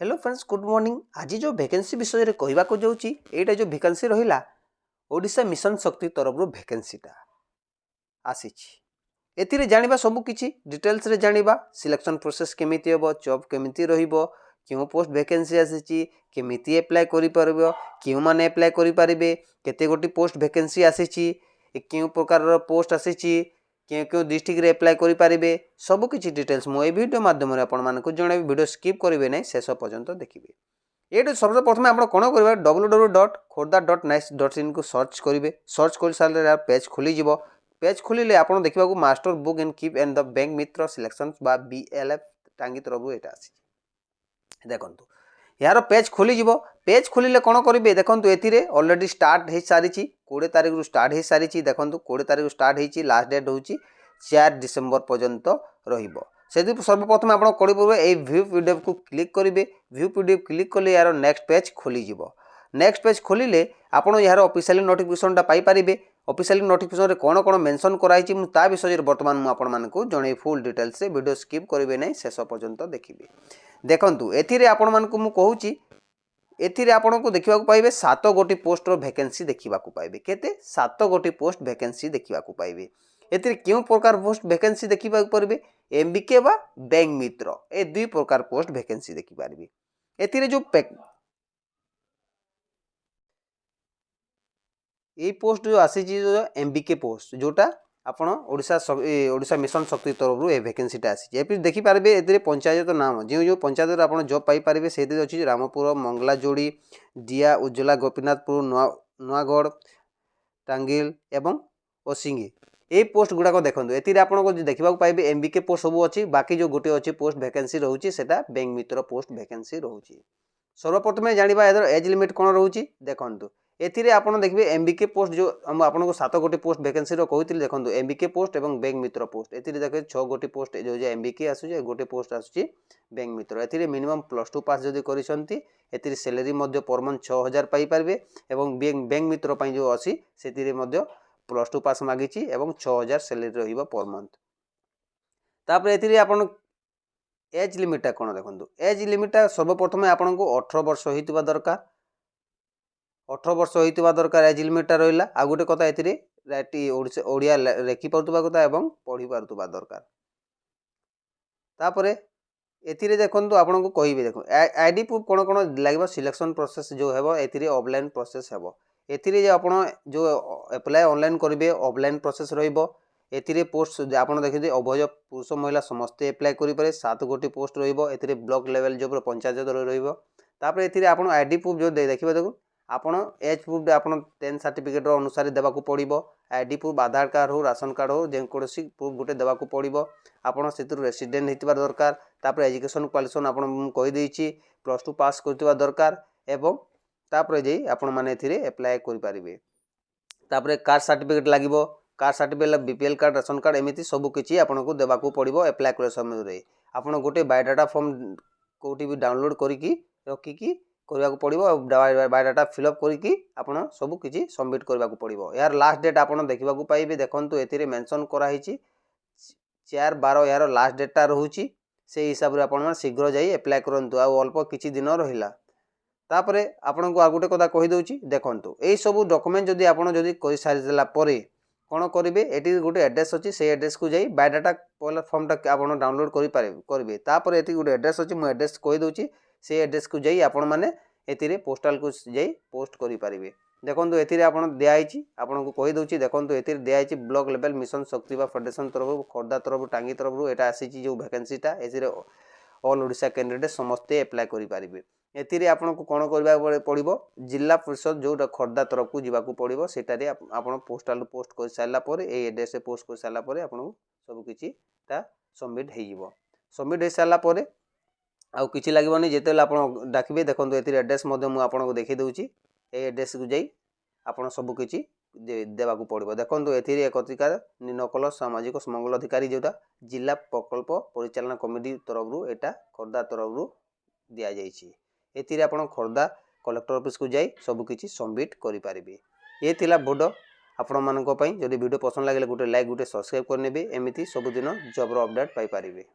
Hello friends, good morning. आज जो vacancy विषय में कहवाक जाऊँगी, यहाँ जो वैकेंसी रहा ओडिशा मिशन शक्ति तरफ वैकेंसीटा आसी एथिरे जानिबा सब किछि डिटेल्स रे जानिबा सिलेक्शन प्रोसेस केमिति हेबो, जॉब केमिति रहिबो, क्यों पोस्ट वैकेंसी आसीछि, केमिति अप्लाई करि परबो, क्यों माने अप्लाई करि परिबे, केते गोटी पोस्ट वैकेंसी आसीछि, क्यों प्रकार पोस्ट आसीछि, क्यों क्यों डिस्ट्रिक्ट रे अप्लाई करि परिबे, सब किछि डिटेल्स मो ए वीडियो माध्यम रे आपण मानकु जणाबी। वीडियो स्किप करिवे नै, शेष पर्यंत देखिबे। ये सर्वप्रथम आप कौन करेंगे www.khourda.nice.in को सर्च करेंगे। सर्च कर सारे पेज खोलीज। पेज खोलिले आप देखा master book and keep and the bank Mitra selection बा BLF टांगी तरफ यहाँ आसी देखु यार पेज खोलीज। पेज खोलिले कौन करेंगे देखो ये ऑलरेडी स्टार्ट हो सारी 20 तारीख रु स्टार्ट हो सारी देखो 20 तारीख स्टार्ट हो लास्ट डेट हूँ 4 डिसेम्बर पर्यंत से सर्वप्रथम आप कौन ये व्यू पीडीएफ को क्लिक करेंगे। व्यू पीडीएफ क्लिक कले यार नेक्स्ट पेज खोलीज। नेक्स्ट पेज खोलिले आपड़ यार ऑफिशियल नोटिफिकेशनटा पाइपर। ऑफिशियल नोटिफिकेशन कौन कौन मेंशन कराई ता विषय बर्तमान मुझे जन फुल डिटेल्स वीडियो स्किप करेंगे ना, शेष पर्यंत देखिए। देखु एथिरे आपण मानकु मु कहूची एथिरे आपण को देखा पाइबे 7 गोटी पोस्ट वैकेंसी देखा पाइबे। केते 7 गोटी पोस्ट वैकेंसी देखा पाइबे। एथिरे क्यों प्रकार पोस्ट वैकेंसी देखा पारे, MBK बा बैंक मित्र ए 2 प्रकार पोस्ट वैकेंसी देखि पारे। एथिरे जो ये पोस्ट जो आसी जो MBK पोस्ट जोटा आपण ओडिशा मिशन शक्ति तरफ ए वैकेंसीटा आसी देखि पारे। ए पंचायत नाम जो जो पंचायत आप जॉब पाइपर से अच्छी रामपुर, मंगलाजोड़ी, डिया, उज्जला, गोपीनाथपुर, नुआगढ़, टांगिल एवं ओसिंगी ये पोस्ट गुड़ाक देखो। ये आपको देखा पाइबे MBK पोस्ट सब अच्छी। बाकी जो गोटे अच्छी पोस्ट वैकेंसी रोचे से बैंक मित्र पोस्ट वैकेंसी रोचे। सर्वप्रथम जाना एज लिमिट कौन रोचे देखो। एथिरे आपन देखिए MBK पोस्ट जो आपको 7 गोटी पोस्ट वैकेंसी कहते देखो MBK पोस्ट और बैंक मित्र पोस्ट। एथिरे देखिए 6 गोटी पोस्ट जो MBK आसूचे, गोटे पोस्ट आसूची बैंक मित्र। एथिरे मिनिमम +2 पास जदि करिसंती एथिरे सैलरी मध्य पर मंथ 6000 पाई पारबे। एवं बैंक मित्र पई जो अछि सेतिरे मध्य +2 पास मागिछि एवं 6000 सैलरी रहिबो पर मंथ। तापर एथिरे आपन एज लिमिटा कौन देखो। एज लिमिटा सर्वप्रथम आपन को 18 वर्ष होइतिबा दरकार। 18 वर्ष होइतिबा दरकार एज लिमिटा रहिला। आ गोटे कथा एथिरे ओडिया लेखि पारुतबा कथा एवं पढ़ी पारुतबा दरकार। तापरे एथिरे देखंतु आपन को कहिबे देखो आईडी प्रूफ कौन कौन लागबो। सिलेक्शन प्रोसेस जो हेबो एथिरे ऑफलाइन प्रोसेस हेबो। एथिरे जे आपन जो अप्लाई ऑनलाइन करिवे ऑफलाइन प्रोसेस रहिबो। एथिरे पोस्ट आपन देखिए उभय पुरुष महिला समस्त अप्लाई करि पारे। 7 गोटी पोस्ट रहिबो। एथिरे ब्लॉक लेवल जो पंचायत रहिबो। तापर एथिरे आपन आईडी प्रूफ जो देखिबे देखो आपन एज प्रूफ आपन 10 सर्टिफिकेट अनुसार देवाक पड़ो। आईडी प्रूफ आधार कार्ड हो, राशन कार्ड हो, जेकोसी प्रूफ गोटे देवाक पड़ो। आपन से रेसिडेंट होइतिबा दरकार। तापर एजुकेशन क्वालिफिकेशन आपन कहि देछि +2 पास करतिबा दरकार। एवं तापर जे आपन माने एथिरे अप्लाई करि पारिबे। तापर कास्ट सर्टिफिकेट लागिबो। Caste certificate BPL card, ration card एमिति सब किछि आपन को देवाक पड़ो। अप्लाई करे समय रे आपन गोटे बायोडाटा फॉर्म कोठी भी डाउनलोड करिकि रखिकि करबा पड़ो। बायोडाटा फिलअप करिकि आपन सब किछि सबमिट करबा पड़ो। यार लास्ट डेट आपन देखिबा पाइबे देखंतु एथिरे मेंशन करा हिछि 4/12 यार लास्ट डेटटा रहूछि। से हिसाब रे आपन शीघ्र जाई अप्लाई करंतु। आ अल्प किछि दिन रहिला। तापरे आपन को आ गोटे कथा कहि दउछि देखंतु एई सब डॉक्यूमेंट जदि आपन जदि करि सारि देला परे कौन करेंगे। ये गोटे एड्रेस अच्छी से एड्रेस को जाई बायोडाटा पहला फॉर्मटा आप डाउनलोड करेंगे। तापर ये गोटे एड्रेस अच्छी मुझे एड्रेस कहीदे से एड्रेस को जाई आपण मैंने ए पोस्टाल को जाई पोस्ट करेंगे। देखो ये आप दिखाई आपन को कहीदे देखो ये दिखाई ब्लॉक लेवल मिशन शक्ति फेडरेशन तरफ खोर्धा तरफ टांगी तरफ यहाँ आसी जो वैकेंसीटा ए ऑल ओडिशा कैंडिडेट समस्ते अप्लाई करेंगे। एथिरे आपन को कौन करबा पड़िबो जिला परिषद जो खोर्धा तरफ को जीवा पड़िबो सेटारे आपन पोस्टाल पोस्ट कर सारला परे ए एड्रेस पोस्ट कर सारला परे आपन सब किछि ता सबमिट हे जिवो। सबमिट हे सारला परे आ किछि लागबोनी जेतेले आपन डाकिबे देखंतु एथिरे एड्रेस मधे मु आपन को देखि दउछि। ए एड्रेस को जाई आपन सब किछि देवा को पड़िबो। देखंतु एथिरे एक अधिकार निनकल सामाजिक मंगल अधिकारी जोटा जिला प्रकल्प परिचालन कमिटी तरफ रु एटा खोर्धा तरफ रु दिया जाइछि। एथिरे आपन खोर्धा कलेक्टर ऑफिस को जाई सब किछि सबमिट करि पारिबे। ये थिला वीडियो आपण मानक पई। जदि वीडियो पसंद लागले गोटे लाइक गोटे सब्सक्राइब करनेबे। एमिति सब दिन जॉब रो अपडेट पाई पारिबे।